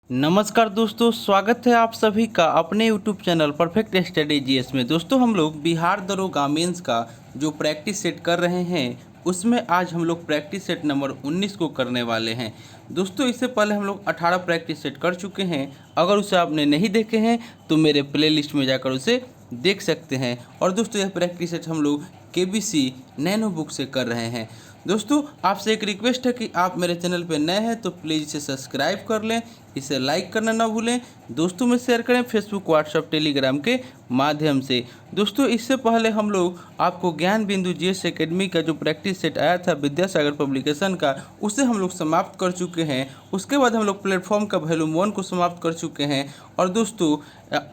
नमस्कार दोस्तों, स्वागत है आप सभी का अपने YouTube channel perfect study GS में। दोस्तों, हम लोग बिहार दरोगा मेंस का जो प्रैक्टिस सेट कर रहे हैं उसमें आज हम लोग प्रैक्टिस सेट नंबर 19 को करने वाले हैं। दोस्तों, इससे पहले हम लोग 18 प्रैक्टिस सेट कर चुके हैं। अगर उसे आपने नहीं देखे हैं तो मेरे प्लेलिस्ट में जाकर उसे देख सकते हैं। और दोस्तों, यह प्रैक्टिस सेट हम लोग केबीसी नैनो बुक से कर रहे हैं। दोस्तों, आपसे एक रिक्वेस्ट है कि आप मेरे चैनल पर नए हैं तो प्लीज़ इसे सब्सक्राइब कर लें, इसे लाइक करना ना भूलें, दोस्तों में शेयर करें फेसबुक, व्हाट्सएप, टेलीग्राम के माध्यम से। दोस्तों, इससे पहले हम लोग आपको ज्ञान बिंदु जीएस एकेडमी का जो प्रैक्टिस सेट आया था विद्यासागर पब्लिकेशन का, उसे हम लोग समाप्त कर चुके हैं। उसके बाद हम लोग प्लेटफॉर्म का वॉल्यूम 1 को समाप्त कर चुके हैं। और दोस्तों,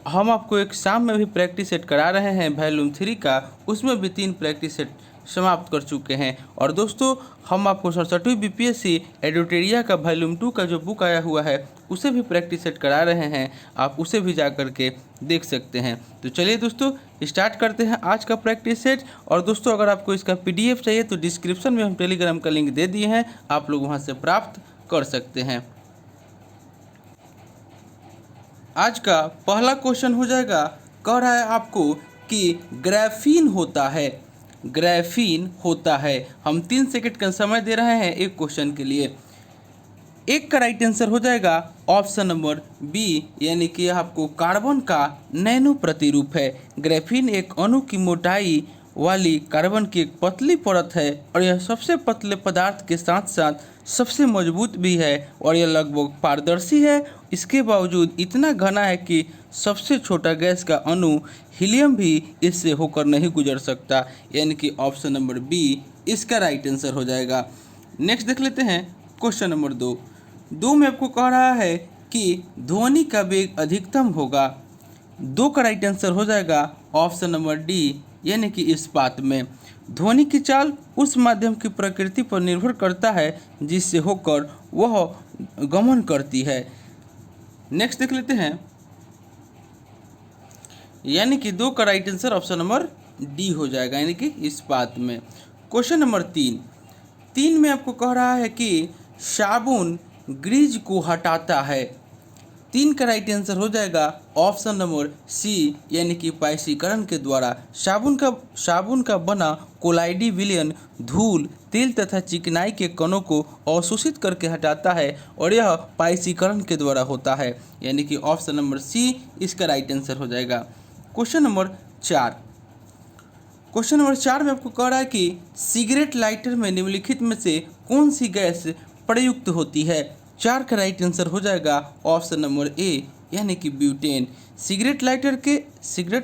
हम आपको एक शाम में भी प्रैक्टिस सेट करा रहे हैं वॉल्यूम 3 का, उसमें भी 3 प्रैक्टिस सेट समाप्त कर चुके हैं। और दोस्तों, हम आपको 67वीं बीपीएससी एडिटोरिया का वॉल्यूम 2 का जो बुक आया हुआ है उसे भी प्रैक्टिस सेट करा रहे हैं, आप उसे भी जा कर के देख सकते हैं। तो चलिए दोस्तों, स्टार्ट करते हैं आज का प्रैक्टिस सेट। और दोस्तों, अगर आपको इसका पीडीएफ चाहिए तो डिस्क्रिप्शन में हम टेलीग्राम का लिंक दे दिए हैं, आप लोग वहां से प्राप्त कर सकते हैं। आज का पहला क्वेश्चन हो जाएगा, कह रहा है आपको कि ग्राफीन होता है। ग्राफीन होता है। हम 3 सेकंड का समय दे रहे हैं एक क्वेश्चन के लिए। एक का राइट आंसर हो जाएगा ऑप्शन नंबर बी, यानी कि आपको कार्बन का नैनो प्रतिरूप है। ग्राफीन एक अणु की मोटाई वाली कार्बन की एक पतली परत है और यह सबसे पतले पदार्थ के साथ साथ सबसे मजबूत भी है और यह लगभग पारदर्शी है। इसके बावजूद इतना घना है कि सबसे छोटा गैस का अणु हीलियम भी इससे होकर नहीं गुजर सकता, यानी कि ऑप्शन नंबर बी इसका राइट आंसर हो जाएगा। नेक्स्ट देख लेते हैं क्वेश्चन नंबर 2 में आपको कह रहा है कि ध्वनि का वेग अधिकतम होगा। 2 का राइट आंसर हो जाएगा ऑप्शन नंबर डी, यानी कि इस्पात में। ध्वनि की चाल उस माध्यम की प्रकृति पर निर्भर करता है जिससे होकर वह गमन करती है। नेक्स्ट देख लेते हैं, यानी कि 2 का right answer option number D हो जाएगा, यानी कि इस्पात में। क्वेश्चन नंबर 3 में आपको कह रहा है कि साबुन ग्रीज को हटाता है। 3 का राइट आंसर हो जाएगा ऑप्शन नंबर सी, यानी कि पाइसीकरण के द्वारा। साबुन का बना कोलाइडी विलयन धूल, तेल तथा चिकनाई के कणों को अवशोषित करके हटाता है और यह पाइसीकरण के द्वारा होता है, यानी कि ऑप्शन नंबर सी इसका राइट आंसर हो जाएगा। क्वेश्चन नंबर 4 में आपको कह रहा है कि सिगरेट लाइटर में निम्नलिखित में से कौन सी गैस प्रयुक्त होती है। 4 का राइट आंसर हो जाएगा ऑप्शन नंबर ए, यानी कि ब्यूटेन। सिगरेट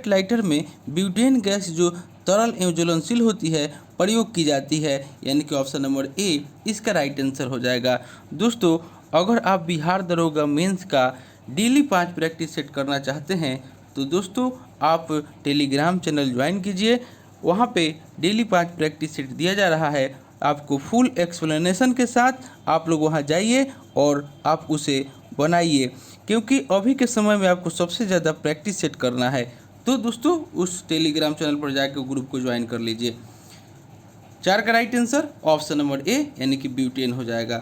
लाइटर में ब्यूटेन गैस जो तरल एवं ज्वलनशील होती है प्रयोग की जाती है, यानी कि ऑप्शन नंबर ए इसका राइट आंसर हो जाएगा। दोस्तों, अगर आप बिहार दरोगा मेंस का डेली 5 प्रैक्टिस सेट करना चाहते हैं तो दोस्तों आप टेलीग्राम चैनल ज्वाइन कीजिए। वहाँ पे डेली 5 प्रैक्टिस सेट दिया जा रहा है, आपको फुल एक्सप्लेनेशन के साथ। आप लोग वहाँ जाइए और आप उसे बनाइए, क्योंकि अभी के समय में आपको सबसे ज़्यादा प्रैक्टिस सेट करना है। तो दोस्तों, उस टेलीग्राम चैनल पर जाकर ग्रुप को ज्वाइन कर लीजिए। 4 का right answer option number A, यानी कि ब्यूटेन हो जाएगा।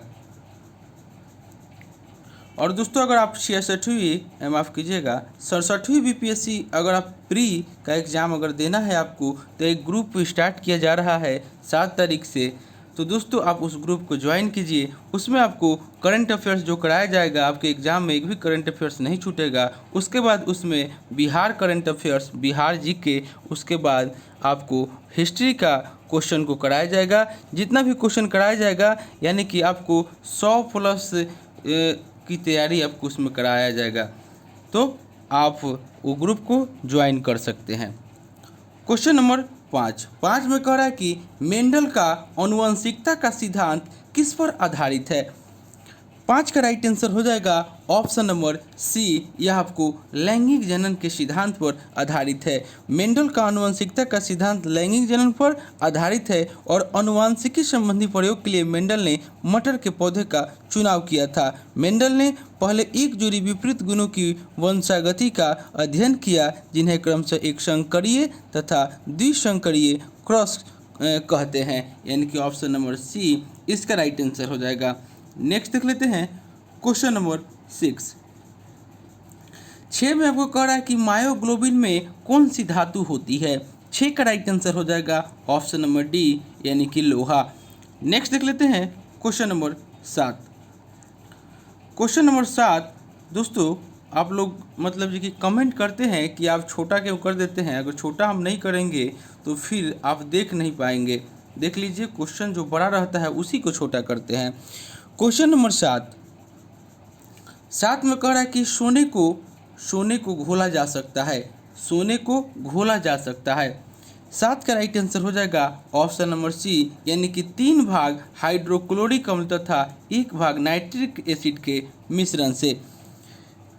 और दोस्तों, अगर आप 67वीं माफ़ कीजिएगा 67वीं बीपीएससी अगर आप प्री का एग्ज़ाम अगर देना है आपको, तो एक ग्रुप स्टार्ट किया जा रहा है 7 तारीख से। तो दोस्तों, आप उस ग्रुप को ज्वाइन कीजिए। उसमें आपको करंट अफेयर्स जो कराया जाएगा, आपके एग्ज़ाम में एक भी करंट अफेयर्स नहीं छूटेगा। उसके बाद उसमें Bihar current affairs, Bihar GK, उसके बाद आपको हिस्ट्री का क्वेश्चन को कराया जाएगा। जितना भी क्वेश्चन कराया जाएगा, यानी कि आपको 100+ की तैयारी आपको उसमें कराया जाएगा। तो आप वो ग्रुप को ज्वाइन कर सकते हैं। क्वेश्चन नंबर 5 में कह रहा है कि मेंडल का आनुवंशिकता का सिद्धांत किस पर आधारित है। 5 का राइट आंसर हो जाएगा ऑप्शन नंबर सी, यह आपको लैंगिक जनन के सिद्धांत पर आधारित है। मेंडल का आनुवंशिकता का सिद्धांत लैंगिक जनन पर आधारित है और आनुवंशिकी संबंधी प्रयोग के लिए मेंडल ने मटर के पौधे का चुनाव किया था। मेंडल ने पहले एक जोड़ी विपरीत गुणों की वंशागति का अध्ययन किया, जिन्हें क्रमशः एक संकरीय तथा द्विसंकरीय क्रॉस कहते हैं, यानी कि ऑप्शन नंबर सी इसका राइट आंसर हो जाएगा। नेक्स्ट देख लेते हैं क्वेश्चन नंबर 6। 6 में आपको कह रहा है कि मायोग्लोबिन में कौन सी धातु होती है। 6 का राइट आंसर हो जाएगा ऑप्शन नंबर डी यानी कि लोहा। नेक्स्ट देख लेते हैं क्वेश्चन नंबर 7। क्वेश्चन नंबर 7 दोस्तों, आप लोग मतलब जी कि कमेंट करते हैं कि आप छोटा क्यों कर देते हैं। अगर छोटा हम नहीं करेंगे तो फिर आप देख नहीं पाएंगे। देख लीजिए, क्वेश्चन जो बड़ा रहता है उसी को छोटा करते हैं। क्वेश्चन नंबर 7 में कह रहा है कि सोने को घोला जा सकता है। सोने को घोला जा सकता है। 7 का राइट आंसर हो जाएगा ऑप्शन नंबर सी यानी कि 3 भाग हाइड्रोक्लोरिक अम्ल तथा 1 भाग नाइट्रिक एसिड के मिश्रण से।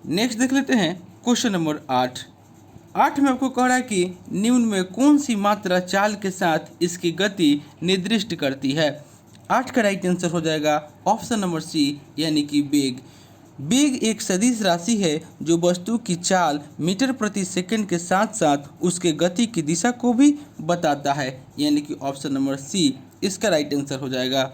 नेक्स्ट देख लेते हैं क्वेश्चन नंबर 8 में आपको कह रहा है कि निम्न में कौन सी मात्रा चाल के साथ इसकी गति निर्दिष्ट करती है। 8 का राइट आंसर हो जाएगा ऑप्शन नंबर सी यानी कि वेग। वेग एक सदिश राशि है जो वस्तु की चाल मीटर प्रति सेकंड के साथ साथ उसके गति की दिशा को भी बताता है, यानी कि ऑप्शन नंबर सी इसका राइट आंसर हो जाएगा।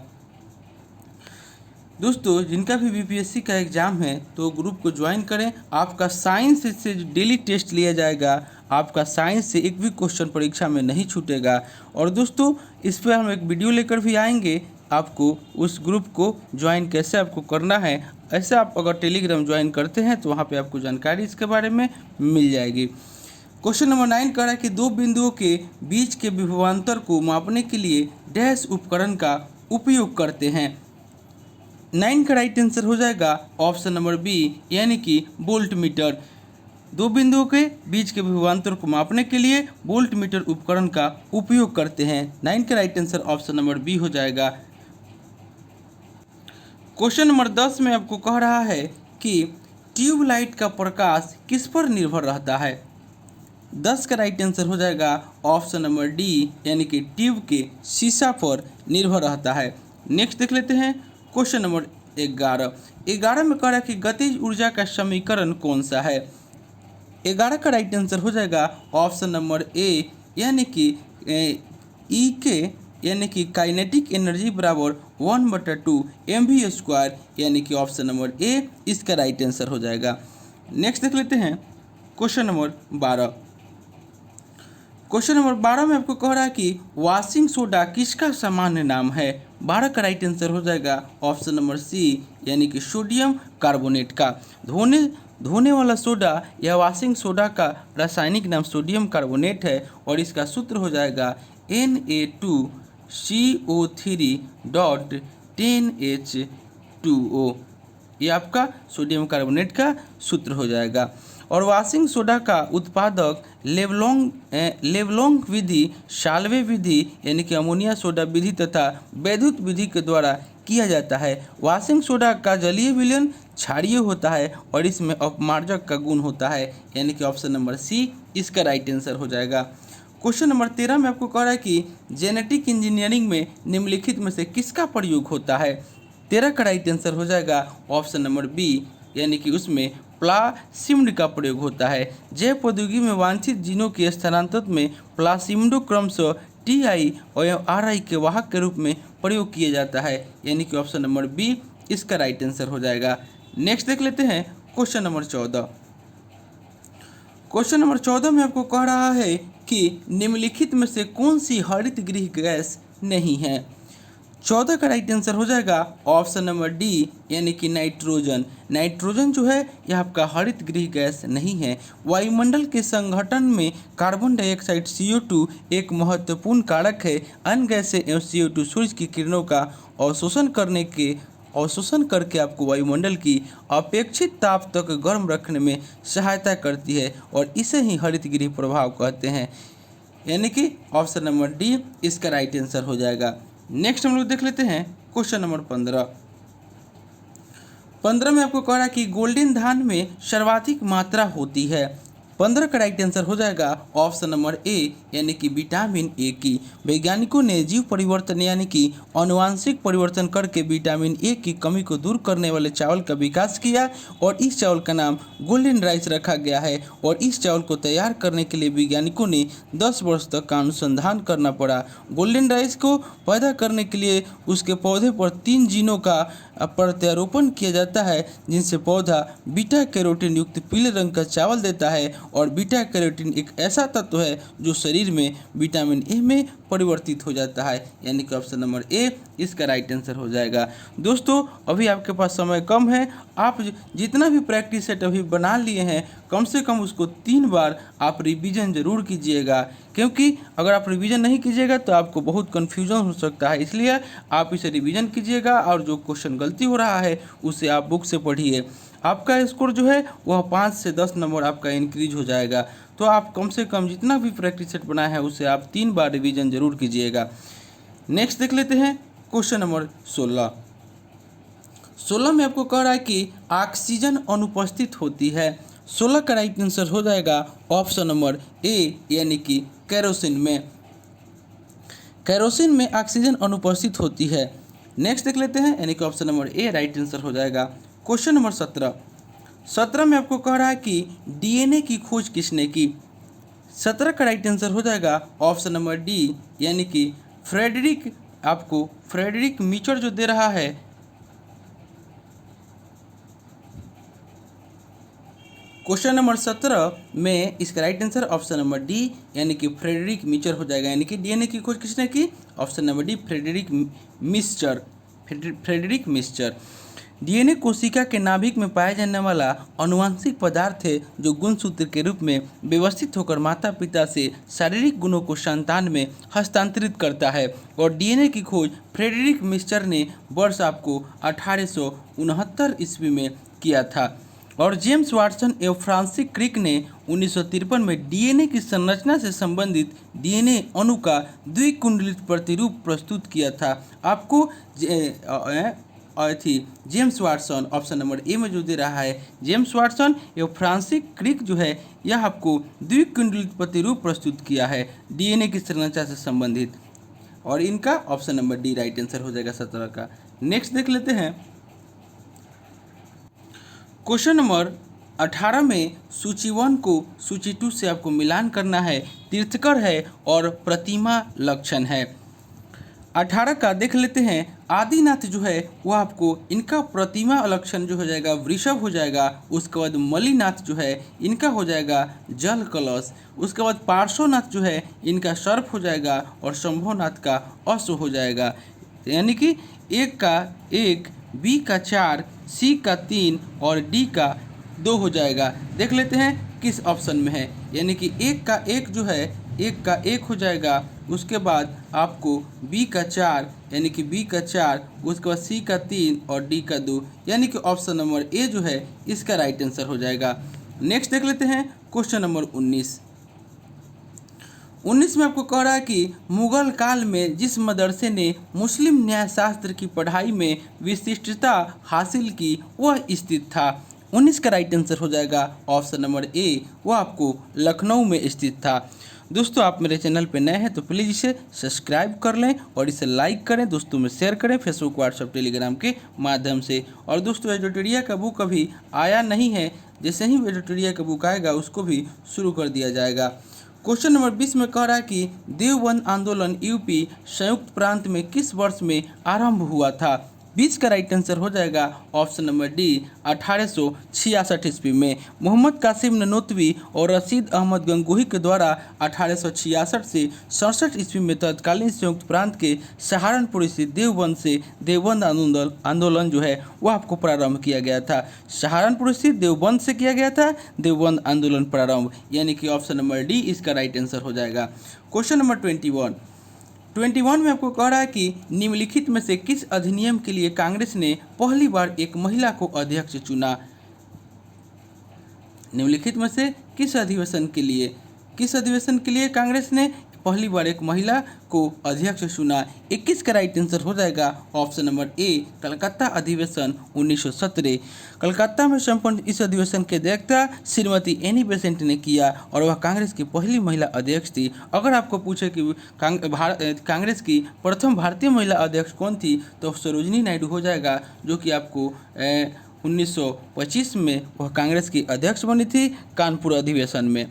दोस्तों, जिनका भी बीपीएससी का एग्ज़ाम है तो ग्रुप को ज्वाइन करें। आपका साइंस से डेली टेस्ट लिया जाएगा। आपका साइंस से एक भी क्वेश्चन परीक्षा में नहीं छूटेगा। और दोस्तों, इस पर हम एक वीडियो लेकर भी आएंगे। आपको उस ग्रुप को ज्वाइन कैसे आपको करना है, ऐसे आप अगर टेलीग्राम ज्वाइन करते हैं तो वहाँ पे आपको जानकारी इसके बारे में मिल जाएगी। क्वेश्चन नंबर 9 कह रहा है कि 2 बिंदुओं के बीच के विभवांतर को मापने के लिए डैश उपकरण का उपयोग करते हैं। 9 का राइट आंसर हो जाएगा ऑप्शन नंबर बी यानी कि वोल्ट मीटर। 2 बिंदुओं के बीच के विभवांतर को मापने के लिए वोल्ट मीटर उपकरण का उपयोग करते हैं। 9 का right answer option number B हो जाएगा। क्वेश्चन नंबर 10 में आपको कह रहा है कि ट्यूबलाइट का प्रकाश किस पर निर्भर रहता है। 10 का राइट आंसर हो जाएगा ऑप्शन नंबर डी यानी कि ट्यूब के शीशा पर निर्भर रहता है। नेक्स्ट देख लेते हैं क्वेश्चन नंबर 11 में कह रहा है कि गतिज ऊर्जा का समीकरण कौन सा है। 11 का राइट आंसर हो जाएगा ऑप्शन नंबर ए यानी कि ई के यानी कि काइनेटिक एनर्जी बराबर 1/2 mv² यानी कि ऑप्शन नंबर ए इसका राइट आंसर हो जाएगा। नेक्स्ट देख लेते हैं क्वेश्चन नंबर 12। क्वेश्चन नंबर 12 में आपको कह रहा है कि वॉशिंग सोडा किसका सामान्य नाम है। 12 का राइट आंसर हो जाएगा ऑप्शन नंबर सी यानी कि सोडियम कार्बोनेट का। धोने वाला सोडा या वॉशिंग सोडा का रासायनिक नाम सोडियम कार्बोनेट है और इसका सूत्र हो जाएगा Na2CO3.10H2O। ये आपका सोडियम कार्बोनेट का सूत्र हो जाएगा। और वॉशिंग सोडा का उत्पादक लेवलोंग विधि, साल्वे विधि यानी कि अमोनिया सोडा विधि तथा वैद्युत विधि के द्वारा किया जाता है। वॉशिंग सोडा का जलीय विलयन क्षारीय होता है और इसमें अपमार्जक का गुण होता है, यानी कि ऑप्शन नंबर सी इसका राइट आंसर हो जाएगा। क्वेश्चन नंबर 13 में आपको कह रहा है कि जेनेटिक इंजीनियरिंग में निम्नलिखित में से किसका प्रयोग होता है। 13 का राइट आंसर हो जाएगा ऑप्शन नंबर बी यानी कि उसमें प्लासिमिड का प्रयोग होता है। जैव प्रौद्योगिकी में वांछित जीनों के स्थानांतरण में प्लासिमिडो क्रमशः टीआई और आरआई के वाहक के रूप में प्रयोग किया जाता है, यानी कि ऑप्शन नंबर बी इसका राइट आंसर हो जाएगा। नेक्स्ट देख लेते हैं क्वेश्चन नंबर 14। क्वेश्चन नंबर 14 में आपको कह रहा है कि निम्नलिखित में से कौन सी हरित गृह गैस नहीं है। 14 का राइट आंसर हो जाएगा ऑप्शन नंबर डी यानी कि नाइट्रोजन। नाइट्रोजन जो है यह आपका हरित गृह गैस नहीं है। वायुमंडल के संगठन में कार्बन डाइऑक्साइड CO2 एक महत्वपूर्ण कारक है। अन्य गैसें एवं CO2 सूर्य की किरणों का अवशोषण करके आपको वायुमंडल की अपेक्षित ताप तक गर्म रखने में सहायता करती है और इसे ही हरित गृह प्रभाव कहते हैं, यानी कि ऑप्शन नंबर डी इसका राइट आंसर हो जाएगा। नेक्स्ट हम लोग देख लेते हैं क्वेश्चन नंबर 15 में आपको कह रहा है कि गोल्डन धान में सर्वाधिक मात्रा होती है। 15 का राइट आंसर हो जाएगा ऑप्शन नंबर ए यानी कि विटामिन ए की। वैज्ञानिकों ने जीव परिवर्तन यानी कि आनुवांशिक परिवर्तन करके विटामिन ए की कमी को दूर करने वाले चावल का विकास किया और इस चावल का नाम गोल्डन राइस रखा गया है। और इस चावल को तैयार करने के लिए वैज्ञानिकों ने 10 वर्ष तक का अनुसंधान करना पड़ा। गोल्डन राइस को पैदा करने के लिए उसके पौधे पर 3 जीनों का प्रत्यारोपण किया जाता है, जिनसे पौधा बीटा कैरोटीन युक्त पीले रंग का चावल देता है। और बीटा कैरोटीन एक ऐसा तत्व है जो शरीर में विटामिन ए में परिवर्तित हो जाता है, यानी कि ऑप्शन नंबर ए इसका राइट आंसर हो जाएगा। दोस्तों अभी आपके पास समय कम है, आप जितना भी प्रैक्टिस सेट अभी बना लिए हैं कम से कम उसको 3 बार आप रिवीजन ज़रूर कीजिएगा, क्योंकि अगर आप रिवीजन नहीं कीजिएगा तो आपको बहुत कन्फ्यूजन हो सकता है। इसलिए आप इसे रिवीजन कीजिएगा और जो क्वेश्चन गलती हो रहा है उसे आप बुक से पढ़िए। आपका स्कोर जो है वह 5 से 10 नंबर आपका इंक्रीज हो जाएगा। तो आप कम से कम जितना भी प्रैक्टिस सेट बनाया है उसे आप 3 बार रिवीजन जरूर कीजिएगा। नेक्स्ट देख लेते हैं क्वेश्चन नंबर 16। 16 में आपको कह रहा है कि ऑक्सीजन अनुपस्थित होती है। 16 का राइट आंसर हो जाएगा ऑप्शन नंबर ए, यानी कि केरोसिन में। केरोसिन में ऑक्सीजन अनुपस्थित होती है। नेक्स्ट देख लेते हैं, यानी कि option number A right answer हो जाएगा। Question number 17। 17 में आपको कह रहा है कि डीएनए की खोज किसने की। 17 का राइट आंसर हो जाएगा ऑप्शन नंबर डी, यानी कि फ्रेडरिक। आपको फ्रेडरिक मीचर जो दे रहा है, क्वेश्चन नंबर 17 में इसका right answer option number D, यानी कि फ्रेडरिक मीचर हो जाएगा। यानी कि डीएनए की खोज किसने की, option number D Frederick Miescher. Frederick Miescher. DNA कोशिका के नाभिक में पाया जाने वाला अनुवांशिक पदार्थ है जो गुणसूत्र के रूप में व्यवस्थित होकर माता पिता से शारीरिक गुणों को संतान में हस्तांतरित करता है। और डीएनए की खोज फ्रेडरिक मिस्चर ने वर्ष आपको 1869 ईस्वी में किया था। और जेम्स वाटसन एवं फ्रांसिस क्रिक ने 1953 में डीएनए की संरचना से संबंधित डीएनए अणु का द्विकुंडलित प्रतिरूप प्रस्तुत किया था। आपको James Watson option number A में जो दे रहा है, जेम्स वाटसन एवं फ्रांसिस क्रिक जो है यह आपको द्विकुंडलित प्रतिरूप प्रस्तुत किया है डीएनए की संरचना से संबंधित, और इनका option number D right answer हो जाएगा 17 का। नेक्स्ट देख लेते हैं क्वेश्चन नंबर 18 में सूची 1 को सूची 2 से आपको मिलान करना है। तीर्थकर है और प्रतिमा लक्षण है। 18 का देख लेते हैं। आदिनाथ जो है वह आपको इनका प्रतिमा लक्षण जो हो जाएगा वृषभ हो जाएगा। उसके बाद मलिनाथ जो है इनका हो जाएगा जल कलश। उसके बाद पार्श्वनाथ जो है इनका सर्प हो जाएगा और शंभुनाथ का अश्व हो जाएगा। यानी कि एक का 1, बी का 4, सी का 3 और डी का 2 हो जाएगा। देख लेते हैं किस ऑप्शन में है, यानी कि एक का 1 जो है 1 का 1 हो जाएगा। उसके बाद आपको बी का 4, यानी कि बी का 4, उसके बाद सी का 3 और डी का 2, यानी कि ऑप्शन नंबर ए जो है इसका राइट आंसर हो जाएगा। नेक्स्ट देख लेते हैं क्वेश्चन नंबर 19। 19 में आपको कह रहा है कि मुगल काल में जिस मदरसे ने मुस्लिम न्यायशास्त्र की पढ़ाई में विशिष्टता हासिल की वह स्थित था। 19 का राइट आंसर हो जाएगा ऑप्शन नंबर ए, वह आपको लखनऊ में स्थित था। दोस्तों आप मेरे चैनल पर नए हैं तो प्लीज़ इसे सब्सक्राइब कर लें और इसे लाइक करें, दोस्तों में शेयर करें फेसबुक, व्हाट्सएप, टेलीग्राम के माध्यम से। और दोस्तों एडिटोरिया का बुक अभी आया नहीं है, जैसे ही एडिटोरिया का बुक आएगा उसको भी शुरू कर दिया जाएगा। क्वेश्चन नंबर 20 में कह रहा है कि देवबंद आंदोलन यूपी संयुक्त प्रांत में किस वर्ष में आरंभ हुआ था। 20 का राइट आंसर हो जाएगा ऑप्शन नंबर डी 1866 ईस्वी में। मोहम्मद कासिम ननोतवी और रशीद अहमद गंगोही के द्वारा 1866 से 67 ईस्वी में तत्कालीन संयुक्त प्रांत के सहारनपुर स्थित देवबंद से देवबंद आंदोलन जो है वह आपको प्रारंभ किया गया था। सहारनपुर स्थित देवबंद से किया गया था देवबंद आंदोलन प्रारंभ, यानी कि ऑप्शन नंबर डी इसका राइट आंसर हो जाएगा। क्वेश्चन नंबर 21 में आपको कह रहा है कि निम्नलिखित में से किस अधिनियम के लिए कांग्रेस ने पहली बार एक महिला को अध्यक्ष चुना। निम्नलिखित में से किस अधिवेशन के लिए कांग्रेस ने पहली बार एक महिला को अध्यक्ष चुना। 21 का राइट आंसर हो जाएगा ऑप्शन नंबर ए कलकत्ता अधिवेशन 1917। कलकत्ता में संपन्न इस अधिवेशन की अध्यक्षता श्रीमती एनी बेसेंट ने किया और वह कांग्रेस की पहली महिला अध्यक्ष थी। अगर आपको पूछे कि कांग्रेस की प्रथम भारतीय महिला अध्यक्ष कौन थी तो सरोजिनी नायडू हो जाएगा, जो कि आपको 1925 में वह कांग्रेस की अध्यक्ष बनी थी कानपुर अधिवेशन में।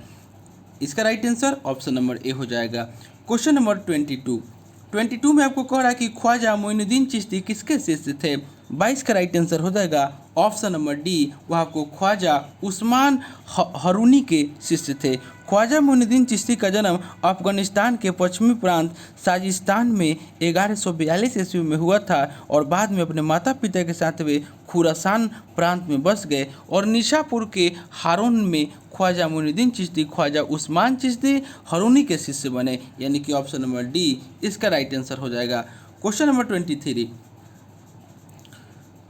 इसका right answer option number A हो जाएगा। क्वेश्चन नंबर 22 में आपको कह रहा है कि ख्वाजा मोइनुद्दीन चिश्ती किसके शिष्य थे। 22 का राइट आंसर हो जाएगा ऑप्शन नंबर डी, वह आपको ख्वाजा उस्मान हरूनी के शिष्य थे। ख्वाजा मोइनुद्दीन चिश्ती का जन्म अफगानिस्तान के पश्चिमी प्रांत साजिस्तान में 1142 ईस्वी में हुआ था और बाद में अपने माता पिता के साथ वे खुरासान प्रांत में बस गए और निशापुर के हारून में ख्वाजा मोइनुद्दीन चिश्ती ख्वाजा उस्मान चिश्ती हरूनी के शिष्य बने, यानी कि ऑप्शन नंबर डी इसका राइट आंसर हो जाएगा। क्वेश्चन नंबर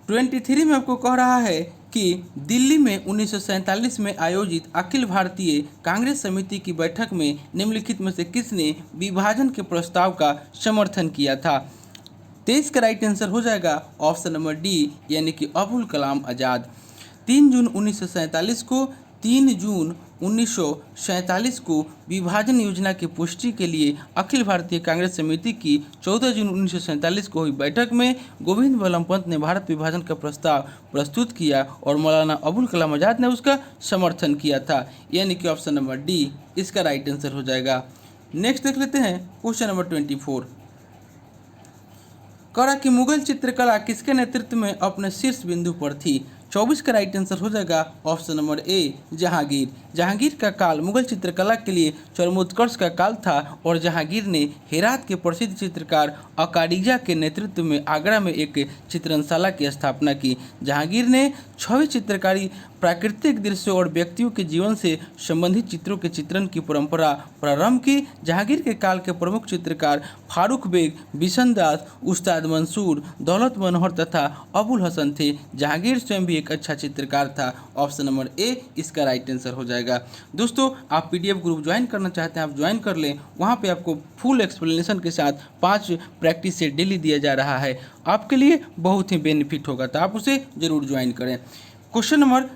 23 में आपको कह रहा है कि दिल्ली में 1947 में आयोजित अखिल भारतीय कांग्रेस समिति की बैठक में निम्नलिखित में से किसने विभाजन के प्रस्ताव का समर्थन किया था। 23 का राइट आंसर हो जाएगा ऑप्शन नंबर डी, यानी कि अबुल कलाम आज़ाद। 3 जून 1947 को विभाजन योजना की पुष्टि के लिए अखिल भारतीय कांग्रेस समिति की 14 जून 1947 को हुई बैठक में गोविंद बल्लभ पंत ने भारत विभाजन का प्रस्ताव प्रस्तुत किया और मौलाना अबुल कलाम आज़ाद ने उसका समर्थन किया था, यानी कि ऑप्शन नंबर डी इसका राइट आंसर हो जाएगा। नेक्स्ट देख लेते हैं क्वेश्चन नंबर 24। करा कि मुगल चित्रकला किसके नेतृत्व में अपने शीर्ष बिंदु पर थी। 24 का राइट आंसर हो जाएगा option number A Jahangir. Jahangir का काल मुगल चित्रकला के लिए चरमोत्कर्ष का काल था और जहांगीर ने हेरात के प्रसिद्ध चित्रकार अकारिजा के नेतृत्व में आगरा में एक चित्रणशाला की स्थापना की। जहांगीर ने छवि चित्रकारी, प्राकृतिक दृश्यों और व्यक्तियों के जीवन से संबंधित चित्रों के चित्रण की परंपरा प्रारंभ की। जहांगीर के काल के प्रमुख चित्रकार फारूक बेग, बिशन दास, उस्ताद मंसूर, दौलत मनोहर तथा अबुल हसन थे। जहांगीर स्वयं भी एक अच्छा चित्रकार था। ऑप्शन नंबर ए इसका राइट आंसर हो जाएगा। दोस्तों, आप पीडीएफ ग्रुप ज्वाइन करना चाहते हैं आप ज्वाइन कर लें। वहाँ पे आपको फुल एक्सप्लेनेशन के साथ 5 प्रैक्टिस सेट डेली दिया जा रहा है, आपके लिए बहुत ही बेनिफिट होगा, तो आप उसे ज़रूर ज्वाइन करें। क्वेश्चन नंबर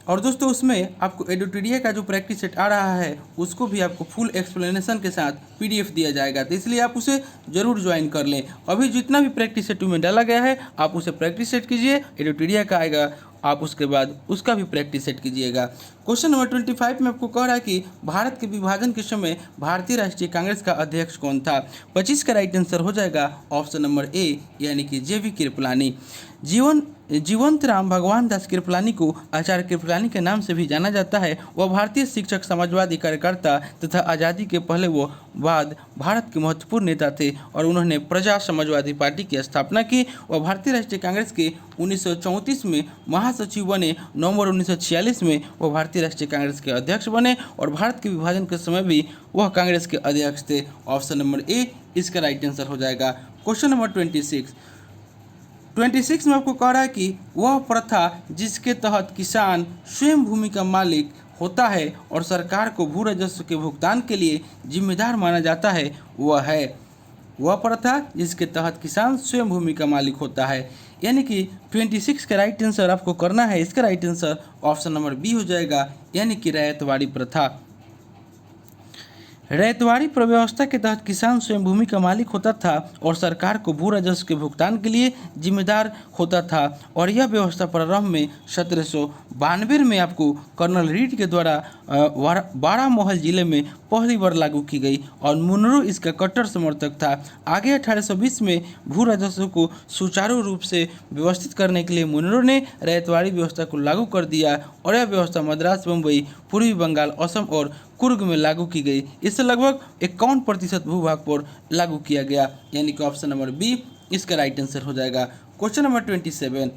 और दोस्तों उसमें आपको एडुटेरिया का जो प्रैक्टिस सेट आ रहा है उसको भी आपको फुल एक्सप्लेनेशन के साथ पीडीएफ दिया जाएगा, तो इसलिए आप उसे ज़रूर ज्वाइन कर लें। अभी जितना भी प्रैक्टिस सेट में डाला गया है आप उसे प्रैक्टिस सेट कीजिए, एडुटेरिया का आएगा आप उसके बाद उसका भी प्रैक्टिस सेट कीजिएगा। क्वेश्चन नंबर 25 में आपको कह रहा है कि भारत के विभाजन के समय भारतीय राष्ट्रीय कांग्रेस का अध्यक्ष कौन था। 25 का राइट आंसर हो जाएगा ऑप्शन नंबर ए, यानी कि जेवी कृपलानी। जीवंत राम भगवान दास कृपलानी को आचार्य कृपलानी के नाम से भी जाना जाता है। वह भारतीय शिक्षक, समाजवादी कार्यकर्ता तथा आज़ादी के पहले वो बाद भारत के महत्वपूर्ण नेता थे और उन्होंने प्रजा समाजवादी पार्टी की स्थापना की। वह भारतीय राष्ट्रीय कांग्रेस के 1934 में महासचिव बने। नवंबर 1946 में वह भारतीय राष्ट्रीय कांग्रेस के अध्यक्ष बने और भारत के विभाजन के समय भी वह कांग्रेस के अध्यक्ष थे। ऑप्शन नंबर ए इसका राइट आंसर हो जाएगा। क्वेश्चन नंबर 26 में आपको कह रहा है कि वह प्रथा जिसके तहत किसान स्वयं भूमि का मालिक होता है और सरकार को भू राजस्व के भुगतान के लिए जिम्मेदार माना जाता है, वह प्रथा जिसके तहत किसान स्वयं भूमि का मालिक होता है, यानी कि 26 का राइट आंसर आपको करना है। इसका right answer option number B हो जाएगा, यानी कि रैयतवाड़ी प्रथा। रैयतवाड़ी व्यवस्था के तहत किसान स्वयं भूमि का मालिक होता था और सरकार को भू राजस्व के भुगतान के लिए जिम्मेदार होता था और यह व्यवस्था प्रारंभ में 1792 में आपको कर्नल रीड के द्वारा बारामोहल जिले में पहली बार लागू की गई और मुनरो इसका कट्टर समर्थक था। आगे 1820 में भू राजस्व को सुचारू रूप से व्यवस्थित करने के लिए मुनरो ने रैयतवाड़ी व्यवस्था को लागू कर दिया और यह व्यवस्था मद्रास, बम्बई, पूर्वी बंगाल, असम और कुर्ग में लागू की गई। इससे लगभग 51% भूभाग पर लागू किया गया, यानी कि ऑप्शन नंबर बी इसका राइट आंसर हो जाएगा। क्वेश्चन नंबर 27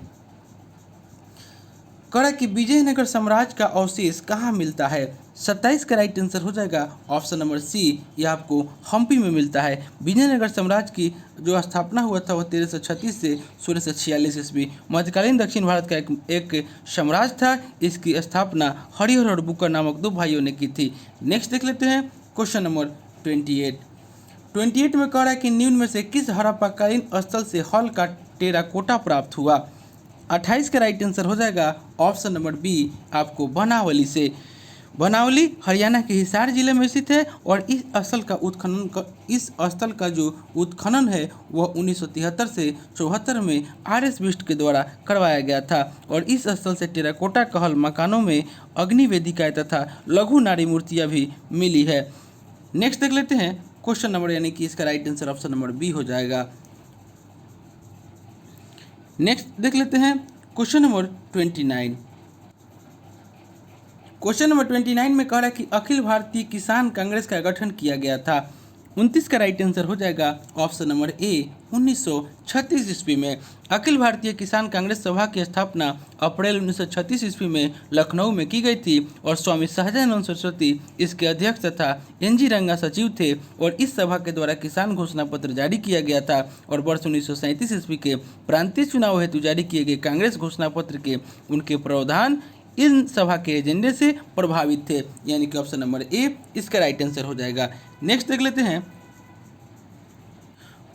करा कि विजयनगर साम्राज्य का अवशेष कहाँ मिलता है। 27 का राइट आंसर हो जाएगा ऑप्शन नंबर सी, यह आपको हम्पी में मिलता है। विजयनगर साम्राज्य की जो स्थापना हुआ था वह 1336 से 1646 ईस्वी मध्यकालीन दक्षिण भारत का एक साम्राज्य था। इसकी स्थापना हरिहर और बुक्कर नामक 2 भाइयों ने की थी। नेक्स्ट देख लेते हैं क्वेश्चन नंबर 28 में कह रहा है कि निम्न में से किस हड़प्पाकालीन स्थल से हल का टेराकोटा प्राप्त हुआ। 28 का राइट आंसर हो जाएगा ऑप्शन नंबर बी, आपको बनावली से। बनावली हरियाणा के हिसार जिले में स्थित है और इस स्थल का जो उत्खनन है वह 1973 से 74 में आर.एस. बिष्ट के द्वारा करवाया गया था और इस स्थल से टेराकोटा कहल मकानों में अग्नि वेदिकाएं तथा लघु नारी मूर्तियाँ भी मिली है। नेक्स्ट देख लेते हैं क्वेश्चन नंबर, यानी कि इसका right answer option number B हो जाएगा। नेक्स्ट देख लेते हैं क्वेश्चन नंबर 29। क्वेश्चन नंबर 29 में कह रहा है कि अखिल भारतीय किसान कांग्रेस का गठन किया गया था। 29 का राइट आंसर हो जाएगा ऑप्शन नंबर ए 1936 ईस्वी में। अखिल भारतीय किसान कांग्रेस सभा की स्थापना अप्रैल 1936 ईस्वी में लखनऊ में की गई थी और स्वामी सहजानंद सरस्वती इसके अध्यक्ष तथा एन.जी. रंगा सचिव थे और इस सभा के द्वारा किसान घोषणा पत्र जारी किया गया था और वर्ष 1937 ईस्वी के प्रांतीय चुनाव हेतु जारी किए गए कांग्रेस घोषणा पत्र के उनके प्रावधान इन सभा के एजेंडे से प्रभावित थे, यानी कि ऑप्शन नंबर ए इसका राइट आंसर हो जाएगा। नेक्स्ट देख लेते हैं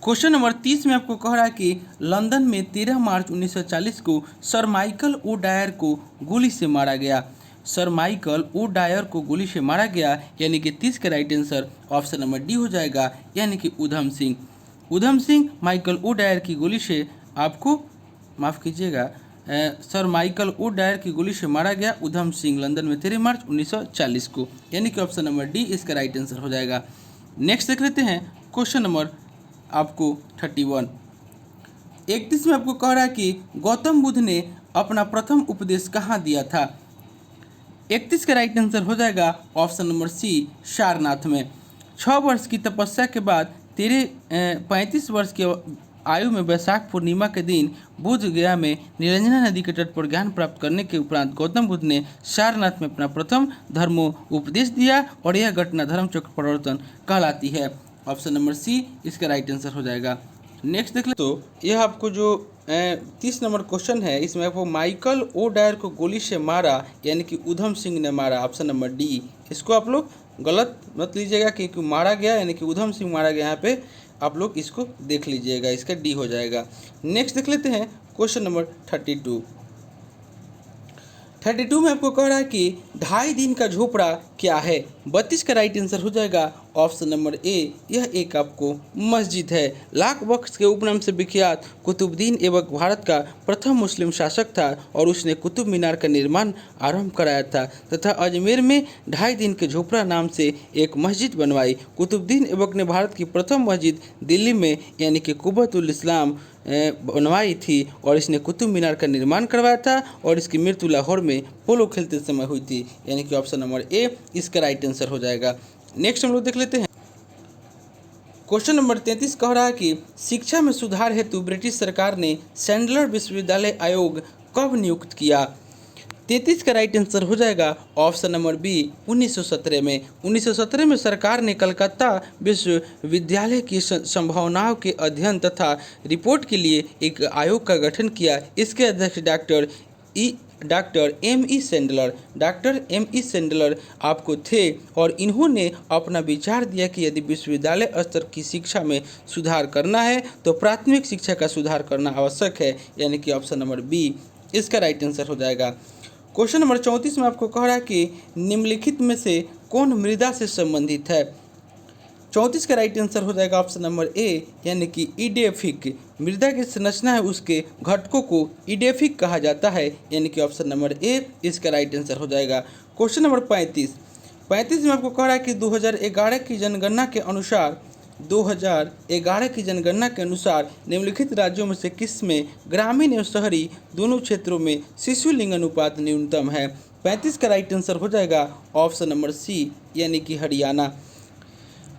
क्वेश्चन नंबर 30 में आपको कह रहा है कि लंदन में 13 मार्च 1940 को सर माइकल ओ डायर को गोली से मारा गया। सर माइकल ओ डायर को गोली से मारा गया, यानी कि 30 का right answer option number D हो जाएगा, यानी कि Udham Singh. Udham Singh Michael O Dyer की गोली से आपको माफ़ कीजिएगा सर माइकल ओ डायर की गोली से मारा गया उधम सिंह लंदन में 13 मार्च 1940 को, यानी कि ऑप्शन नंबर डी इसका राइट आंसर हो जाएगा। नेक्स्ट देख लेते हैं क्वेश्चन नंबर आपको 31। 31 में आपको कह रहा है कि गौतम बुद्ध ने अपना प्रथम उपदेश कहाँ दिया था। 31 का राइट आंसर हो जाएगा ऑप्शन नंबर सी सारनाथ में। 6 वर्ष की तपस्या के बाद 35 वर्ष की आयु में वैशाख पूर्णिमा के दिन बोध गया में निरंजना नदी के तट पर ज्ञान प्राप्त करने के उपरांत गौतम बुद्ध ने सारनाथ में अपना प्रथम धर्मोपदेश दिया और यह घटना धर्म चक्र परिवर्तन कहलाती है। ऑप्शन नंबर सी इसका राइट आंसर हो जाएगा। नेक्स्ट देख ले तो यह आपको जो 30 नंबर क्वेश्चन है इसमें आपको माइकल ओ डायर को गोली से मारा, यानी कि उधम सिंह ने मारा, ऑप्शन नंबर डी। इसको आप लोग गलत मत लीजिएगा कि मारा गया यानी कि उधम सिंह मारा गया, यहाँ पे आप लोग इसको देख लीजिएगा, इसका डी हो जाएगा। नेक्स्ट देख लेते हैं क्वेश्चन नंबर 32। 32 में आपको कह रहा है कि 2.5 दिन का झोपड़ा क्या है। 32 का राइट आंसर हो जाएगा ऑप्शन नंबर ए, यह एक आपको मस्जिद है। लाख बख्श के उपनाम से विख्यात कुतुबुद्दीन ऐबक भारत का प्रथम मुस्लिम शासक था और उसने कुतुब मीनार का निर्माण आरंभ कराया था तथा अजमेर में 2.5 दिन के झोपड़ा नाम से एक मस्जिद बनवाई। कुतुबुद्दीन ऐबक ने भारत की प्रथम मस्जिद दिल्ली में यानी कि कुब्बतुल इस्लाम बनवाई थी और इसने कुतुब मीनार का निर्माण करवाया था और इसकी मृत्यु लाहौर में पोलो खेलते समय हुई थी, यानी कि ऑप्शन नंबर ए इसका राइट आंसर हो जाएगा। नेक्स्ट हम लोग देख लेते हैं क्वेश्चन नंबर 33 कह रहा है कि शिक्षा में सुधार हेतु ब्रिटिश सरकार ने सैंडलर विश्वविद्यालय आयोग कब नियुक्त किया। 33 का राइट आंसर हो जाएगा ऑप्शन नंबर बी 1917 में। 1917 में सरकार ने कलकत्ता विश्वविद्यालय की संभावनाओं के अध्ययन तथा रिपोर्ट के लिए एक आयोग का गठन किया। इसके अध्यक्ष डॉक्टर एम.ई. सैंडलर आपको थे और इन्होंने अपना विचार दिया कि यदि विश्वविद्यालय स्तर की शिक्षा में सुधार करना है तो प्राथमिक शिक्षा का सुधार करना आवश्यक है, यानी कि ऑप्शन नंबर बी इसका राइट आंसर हो जाएगा। क्वेश्चन नंबर 34 में आपको कह रहा है कि निम्नलिखित में से कौन मृदा से संबंधित है। 34 का राइट आंसर हो जाएगा ऑप्शन नंबर ए, यानी कि इडेफिक। मृदा की संरचना है उसके घटकों को इडेफिक कहा जाता है, यानी कि ऑप्शन नंबर ए इसका राइट आंसर हो जाएगा। क्वेश्चन नंबर 35 में आपको कह रहा है कि 2011 की जनगणना के अनुसार निम्नलिखित राज्यों में से किस में ग्रामीण एवं शहरी दोनों क्षेत्रों में शिशु लिंग अनुपात न्यूनतम है। 35 का राइट आंसर हो जाएगा ऑप्शन नंबर सी, यानी कि हरियाणा।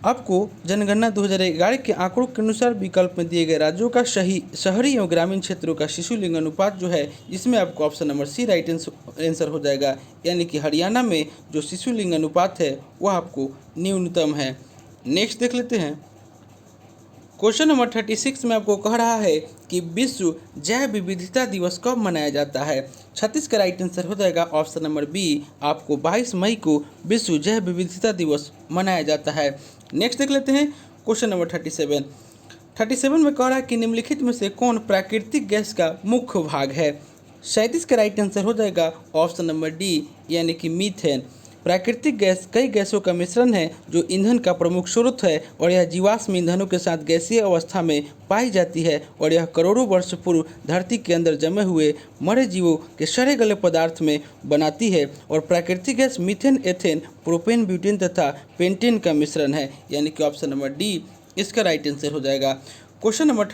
आपको जनगणना 2011 के आंकड़ों के अनुसार विकल्प में दिए गए राज्यों का शहरी एवं ग्रामीण क्षेत्रों का शिशु लिंग अनुपात जो है इसमें आपको option number C right answer हो जाएगा, यानी कि हरियाणा में जो शिशु लिंग अनुपात है वह आपको न्यूनतम है। नेक्स्ट देख लेते हैं क्वेश्चन नंबर 36 में आपको कह रहा है कि विश्व जैव विविधता दिवस कब मनाया जाता है। 36 का राइट आंसर हो जाएगा ऑप्शन नंबर बी, आपको 22 मई को विश्व जैव विविधता दिवस मनाया जाता है। नेक्स्ट देख लेते हैं क्वेश्चन नंबर 37 में कह रहा है कि निम्नलिखित में से कौन प्राकृतिक गैस का मुख्य भाग है। 37 का राइट आंसर हो जाएगा ऑप्शन नंबर डी, यानी कि मीथेन। प्राकृतिक गैस कई गैसों का मिश्रण है जो ईंधन का प्रमुख स्रोत है और यह जीवाश्म ईंधनों के साथ गैसीय अवस्था में पाई जाती है और यह करोड़ों वर्ष पूर्व धरती के अंदर जमे हुए मरे जीवों के सड़े गले पदार्थ में बनाती है और प्राकृतिक gas methane, ethane, propane, butane तथा पेंटेन का मिश्रण है, यानी कि ऑप्शन नंबर डी इसका राइट आंसर हो जाएगा। क्वेश्चन नंबर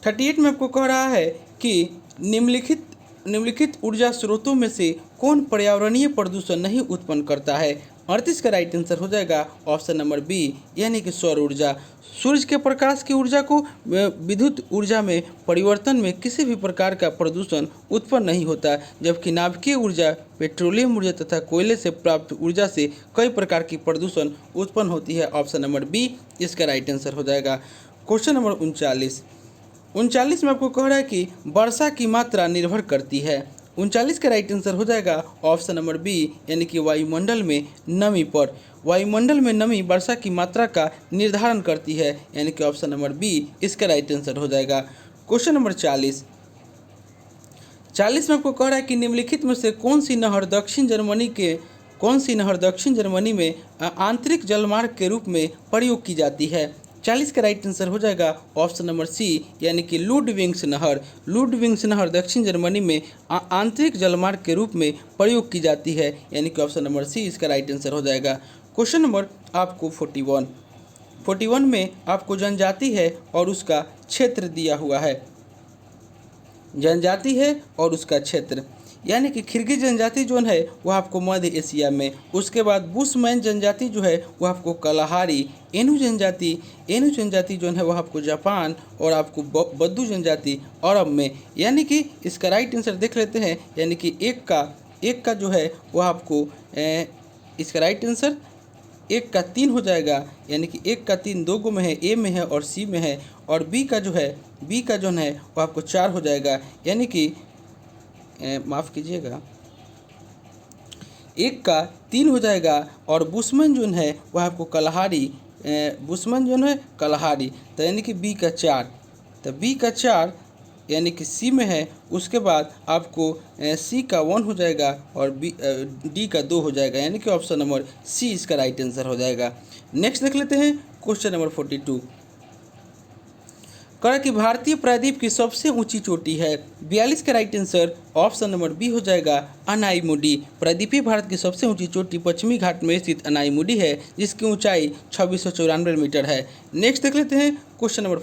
38 में आपको कह रहा है कि निम्नलिखित ऊर्जा स्रोतों में से कौन पर्यावरणीय प्रदूषण नहीं उत्पन्न करता है। 38 का राइट आंसर हो जाएगा ऑप्शन नंबर बी, यानी कि सौर ऊर्जा। सूरज के प्रकाश की ऊर्जा को विद्युत ऊर्जा में परिवर्तन में किसी भी प्रकार का प्रदूषण उत्पन्न नहीं होता, जबकि नाभिकीय ऊर्जा, पेट्रोलियम ऊर्जा तथा कोयले से प्राप्त ऊर्जा से कई प्रकार की प्रदूषण उत्पन्न होती है। ऑप्शन नंबर बी इसका राइट आंसर हो जाएगा। क्वेश्चन नंबर 39 में आपको कह रहा है कि वर्षा की मात्रा निर्भर करती है। 39 का राइट आंसर हो जाएगा ऑप्शन नंबर बी, यानी कि वायुमंडल में नमी पर। वायुमंडल में नमी वर्षा की मात्रा का निर्धारण करती है, यानी कि ऑप्शन नंबर बी इसका राइट आंसर हो जाएगा। क्वेश्चन नंबर 40 में आपको कह रहा है कि निम्नलिखित में से कौन सी नहर दक्षिण जर्मनी में आंतरिक जलमार्ग के रूप में प्रयोग की जाती है। 40 का राइट आंसर हो जाएगा ऑप्शन नंबर सी, यानी कि लुडविग्स नहर दक्षिण जर्मनी में आंतरिक जलमार्ग के रूप में प्रयोग की जाती है, यानी कि ऑप्शन नंबर सी इसका राइट आंसर हो जाएगा। क्वेश्चन नंबर आपको 41 में आपको जनजाति है और उसका क्षेत्र दिया हुआ है। जनजाति है और उसका क्षेत्र, यानी कि खिरगी जनजाति जो है वो आपको मध्य एशिया में, उसके बाद बुशमैन जनजाति जो है वो आपको कलाहारी, एनु जनजाति जो है वो आपको जापान, और आपको बद्दू जनजाति अरब में। यानी कि इसका राइट आंसर देख लेते हैं, यानी कि एक का जो है वो आपको इसका राइट आंसर 1 का 3 हो जाएगा, यानी कि 1 का 3 2 गो में है, ए में है और सी में है, और बी का जो है वो आपको 4 हो जाएगा, यानी कि माफ़ कीजिएगा 1 का 3 हो जाएगा। और बुशमैन जो है वह आपको कलाहारी, तो यानी कि बी का 4, यानी कि सी में है। उसके बाद आपको सी का 1 हो जाएगा और डी का 2 हो जाएगा, यानी कि ऑप्शन नंबर सी इसका राइट आंसर हो जाएगा। नेक्स्ट देख लेते हैं क्वेश्चन नंबर 42। कहा कि भारतीय प्रायद्वीप की सबसे ऊंची चोटी है। 42 का right answer option number B हो जाएगा अनाईमुडी। प्रायद्वीपीय भारत की सबसे ऊंची चोटी पश्चिमी घाट में स्थित अनाईमुडी है, जिसकी ऊंचाई 2694 मीटर है। नेक्स्ट देख लेते हैं क्वेश्चन नंबर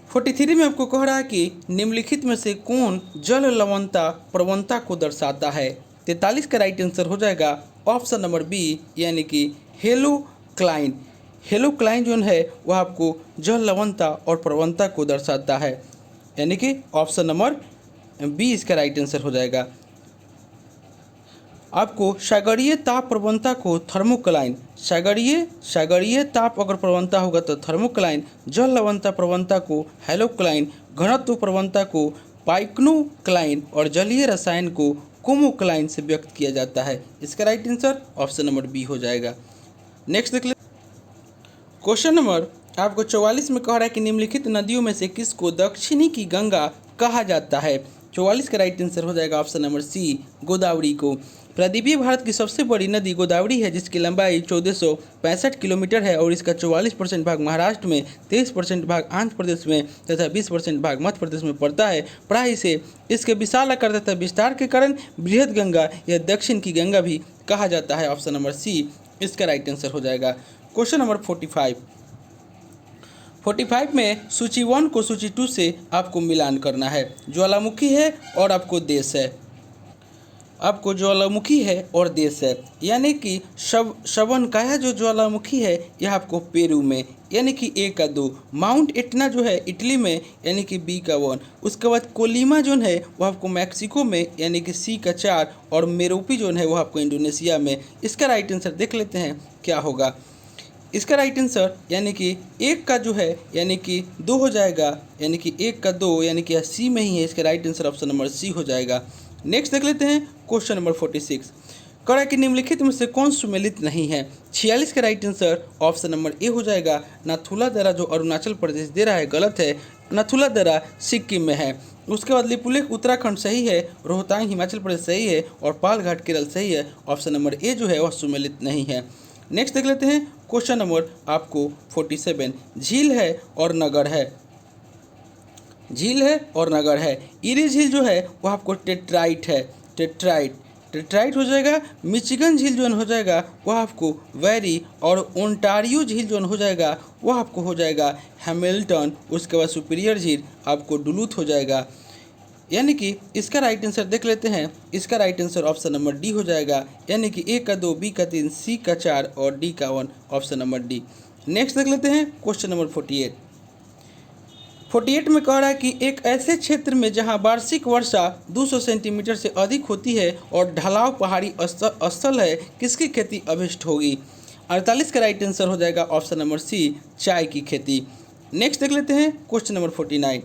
43 में आपको कह रहा है कि निम्नलिखित में से कौन जल लवणता प्रवणता को दर्शाता है। 43 का राइट आंसर हो जाएगा ऑप्शन नंबर बी, यानी कि हेलोक्लाइन जो है वह आपको जल लवणता और प्रवणता को दर्शाता है, यानी कि ऑप्शन नंबर बी इसका राइट आंसर हो जाएगा। आपको सागरीय ताप प्रवणता को थर्मोक्लाइन, सागरीय ताप अगर प्रवणता होगा तो थर्मोक्लाइन, जल लवणता प्रवणता को हेलोक्लाइन, घनत्व प्रवणता को पाइक्नोक्लाइन और जलीय रसायन को कोमोक्लाइन से व्यक्त किया जाता है। इसका right answer option number B हो जाएगा। नेक्स्ट देख ले क्वेश्चन नंबर आपको 44 में कह रहा है कि निम्नलिखित नदियों में से किसको दक्षिणी की गंगा कहा जाता है। 44 का राइट आंसर हो जाएगा ऑप्शन नंबर सी, गोदावरी को। प्रायद्वीपीय भारत की सबसे बड़ी नदी गोदावरी है, जिसकी लंबाई 1465 किलोमीटर है और इसका 44% भाग महाराष्ट्र में, 23% भाग आंध्र प्रदेश में तथा 20% भाग मध्य प्रदेश में पड़ता है। प्राय इसे इसके विशाल आकार तथा विस्तार के कारण बृहद गंगा या दक्षिण की गंगा भी कहा जाता है। ऑप्शन नंबर सी इसका राइट आंसर हो जाएगा। क्वेश्चन नंबर 45 में सूची 1 को सूची 2 से आपको मिलान करना है। ज्वालामुखी है और आपको देश है, आपको ज्वालामुखी है और देश है, यानी कि शवनकाया जो ज्वालामुखी है यह आपको पेरू में, यानी कि ए का 2। माउंट एटना जो है इटली में, यानी कि बी का 1। उसके बाद कोलिमा जो है वो आपको मैक्सिको में, यानी कि सी का 4। और मेरोपी जो है वो आपको इंडोनेशिया में। इसका राइट आंसर देख लेते हैं क्या होगा। इसका राइट आंसर यानी कि 1 का जो है यानी कि 2 हो जाएगा, यानी कि 1 का 2, यानी कि सी में ही है। इसका right answer option number C हो जाएगा। नेक्स्ट देख लेते हैं क्वेश्चन नंबर 46। कह रहा है कि निम्नलिखित में से कौन सुमेलित नहीं है। 46 का right answer option number A हो जाएगा। नाथुला दर्रा जो अरुणाचल प्रदेश दे रहा है गलत है, नाथुला दर्रा सिक्किम में है। उसके बाद लिपुलेख उत्तराखंड सही है, रोहतांग हिमाचल प्रदेश सही है और पालघाट केरल सही है। ऑप्शन नंबर ए जो है वह सुमेलित नहीं है। नेक्स्ट देख लेते हैं क्वेश्चन नंबर आपको 47। झील है और नगर है, झील है और नगर है। इरी झील जो है वह आपको टेट्राइट है, डेट्राइट हो जाएगा। मिचिगन झील जो हो जाएगा वह आपको वेरी, और ओंटारियो झील जो हो जाएगा वह आपको हो जाएगा हैमिल्टन। उसके बाद सुपीरियर झील आपको डुलूथ हो जाएगा। यानी कि इसका राइट आंसर देख लेते हैं। इसका right answer option number D हो जाएगा, यानी कि ए का 2, बी का 3, सी का 4 और डी का 1, ऑप्शन नंबर डी। नेक्स्ट देख लेते हैं क्वेश्चन नंबर 48 में कह रहा है कि एक ऐसे क्षेत्र में जहां वार्षिक वर्षा 200 सेंटीमीटर से अधिक होती है और ढलाव पहाड़ी स्थल है, किसकी खेती अभिष्ट होगी? 48 का राइट आंसर हो जाएगा ऑप्शन नंबर सी, चाय की खेती। नेक्स्ट देख लेते हैं क्वेश्चन नंबर 49।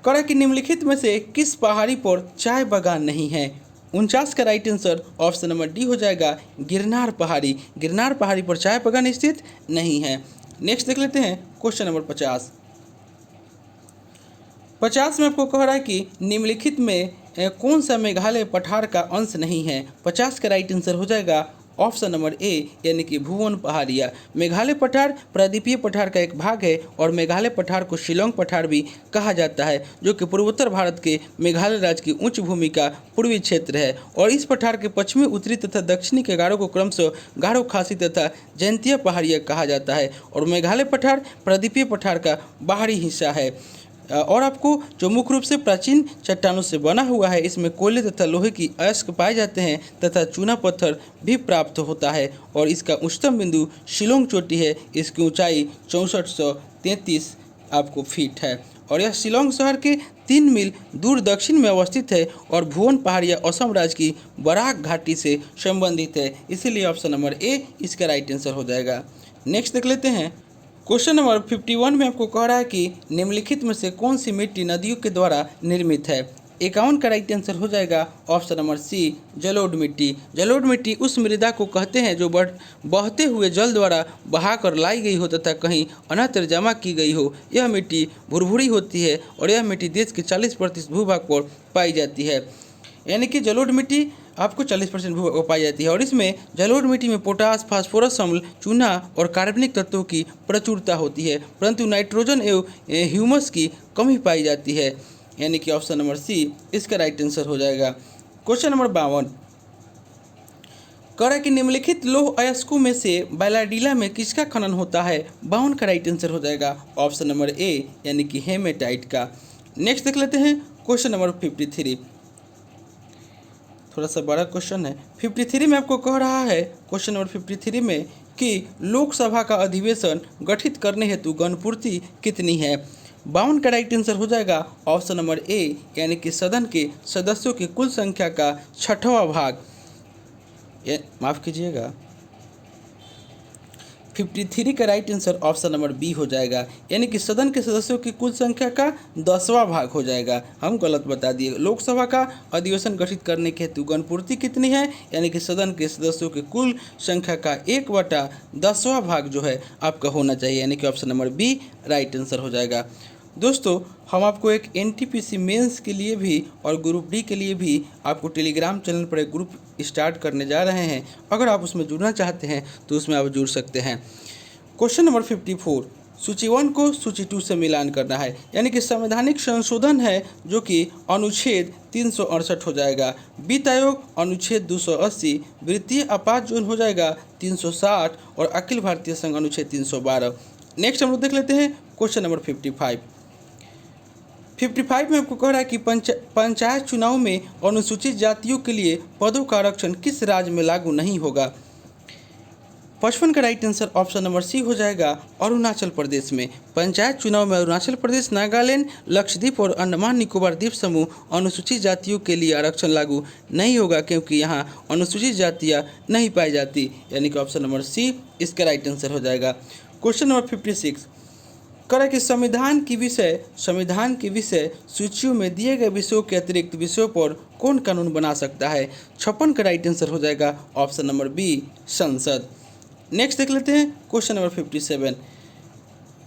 कह रहा है कि निम्नलिखित में से किस पहाड़ी पर चाय बागान नहीं है? 49 का right answer option number D हो जाएगा, गिरनार पहाड़ी। गिरनार पहाड़ी पर चाय बागान स्थित नहीं है। नेक्स्ट देख लेते हैं क्वेश्चन नंबर 50 में आपको कह रहा है कि निम्नलिखित में कौन सा मेघालय पठार का अंश नहीं है? 50 का राइट आंसर हो जाएगा ऑप्शन नंबर ए, यानी कि भुवन पहाड़िया। मेघालय पठार प्रायद्वीपीय पठार का एक भाग है और मेघालय पठार को शिलोंग पठार भी कहा जाता है, जो कि पूर्वोत्तर भारत के मेघालय राज्य की उच्च भूमि का पूर्वी क्षेत्र है। और इस पठार के पश्चिमी, उत्तरी तथा दक्षिणी के गारो को क्रमशः गारो खासी तथा जयंतिया पहाड़िया कहा जाता है। और मेघालय पठार प्रायद्वीपीय पठार का बाहरी हिस्सा है और आपको जो मुख्य रूप से प्राचीन चट्टानों से बना हुआ है, इसमें कोयले तथा लोहे की अयस्क पाए जाते हैं तथा चूना पत्थर भी प्राप्त होता है। और इसका उच्चतम बिंदु शिलोंग चोटी है। इसकी ऊंचाई 6433 आपको फीट है और यह शिलोंग शहर के 3 मील दूर दक्षिण में अवस्थित है और भुवन पहाड़िया असम राज्य की बराक घाटी से संबंधित है। इसीलिए ऑप्शन नंबर ए इसका राइट आंसर हो जाएगा। नेक्स्ट देख लेते हैं क्वेश्चन नंबर 51 में आपको कह रहा है कि निम्नलिखित में से कौन सी मिट्टी नदियों के द्वारा निर्मित है? 51 का राइट आंसर हो जाएगा ऑप्शन नंबर सी, जलोढ़ मिट्टी। जलोढ़ मिट्टी उस मृदा को कहते हैं जो बहते हुए जल द्वारा बहाकर लाई गई हो तथा कहीं अन्यत्र जमा की गई हो। यह मिट्टी भुरभुरी होती है और यह मिट्टी देश के 40% भूभाग पर पाई जाती है। यानी कि जलोढ़ मिट्टी आपको 40% भूभाग पाई जाती है और इसमें जलोढ़ मिट्टी में पोटास, फास्फोरस अम्ल, चूना और कार्बनिक तत्वों की प्रचुरता होती है, परंतु नाइट्रोजन एवं ह्यूमस की कमी पाई जाती है। यानी कि ऑप्शन नंबर सी इसका राइट आंसर हो जाएगा। क्वेश्चन नंबर 52 कह रहा है कि निम्नलिखित लौह अयस्कों में से बैलाडीला में किसका खनन होता है? 52 का राइट आंसर हो जाएगा ऑप्शन नंबर ए, यानी कि हेमेटाइट का। नेक्स्ट देख लेते हैं क्वेश्चन नंबर 53। थोड़ा सा बड़ा क्वेश्चन है। 53 में आपको कह रहा है क्वेश्चन नंबर 53 में कि लोकसभा का अधिवेशन गठित करने हेतु गणपूर्ति कितनी है? 52 का राइट आंसर हो जाएगा ऑप्शन नंबर ए, यानी कि सदन के सदस्यों की कुल संख्या का 6वां भाग। माफ़ कीजिएगा, 53 का right answer option number B हो जाएगा, यानी कि सदन के सदस्यों की कुल संख्या का 10वां भाग हो जाएगा। हम गलत बता दिए। लोकसभा का अधिवेशन गठित करने के हेतु गणपूर्ति कितनी है? यानी कि सदन के सदस्यों की कुल संख्या का 1/10वां भाग जो है आपका होना चाहिए, यानी कि option number B right answer हो जाएगा। दोस्तों, हम आपको एक NTPC मेंस के लिए भी और ग्रुप डी के लिए भी आपको टेलीग्राम चैनल पर एक ग्रुप स्टार्ट करने जा रहे हैं। अगर आप उसमें जुड़ना चाहते हैं तो उसमें आप जुड़ सकते हैं। क्वेश्चन नंबर 54, सूची 1 को सूची 2 से मिलान करना है, यानी कि संवैधानिक संशोधन है जो कि अनुच्छेद 368 हो जाएगा। वित्त आयोग अनुच्छेद 280, वित्तीय आपात जोन हो जाएगा 360 और अखिल भारतीय संघ अनुच्छेद 312। नेक्स्ट हम लोग देख लेते हैं क्वेश्चन नंबर 55 में आपको कह रहा है कि पंचायत चुनाव में अनुसूचित जातियों के लिए पदों का आरक्षण किस राज्य में लागू नहीं होगा? 55 का right answer option number C हो जाएगा, अरुणाचल प्रदेश में। पंचायत चुनाव में अरुणाचल प्रदेश, नागालैंड, लक्षद्वीप और अंडमान निकोबार द्वीप समूह अनुसूचित जातियों के लिए आरक्षण लागू नहीं होगा, क्योंकि यहाँ अनुसूचित जातियाँ नहीं पाई जाती। यानी कि ऑप्शन नंबर सी इसका राइट आंसर हो जाएगा। क्वेश्चन नंबर 56 करें कि संविधान की विषय सूचियों में दिए गए विषयों के अतिरिक्त विषयों पर कौन कानून बना सकता है? 56 का राइट आंसर हो जाएगा ऑप्शन नंबर बी, संसद। नेक्स्ट देख लेते हैं क्वेश्चन नंबर 57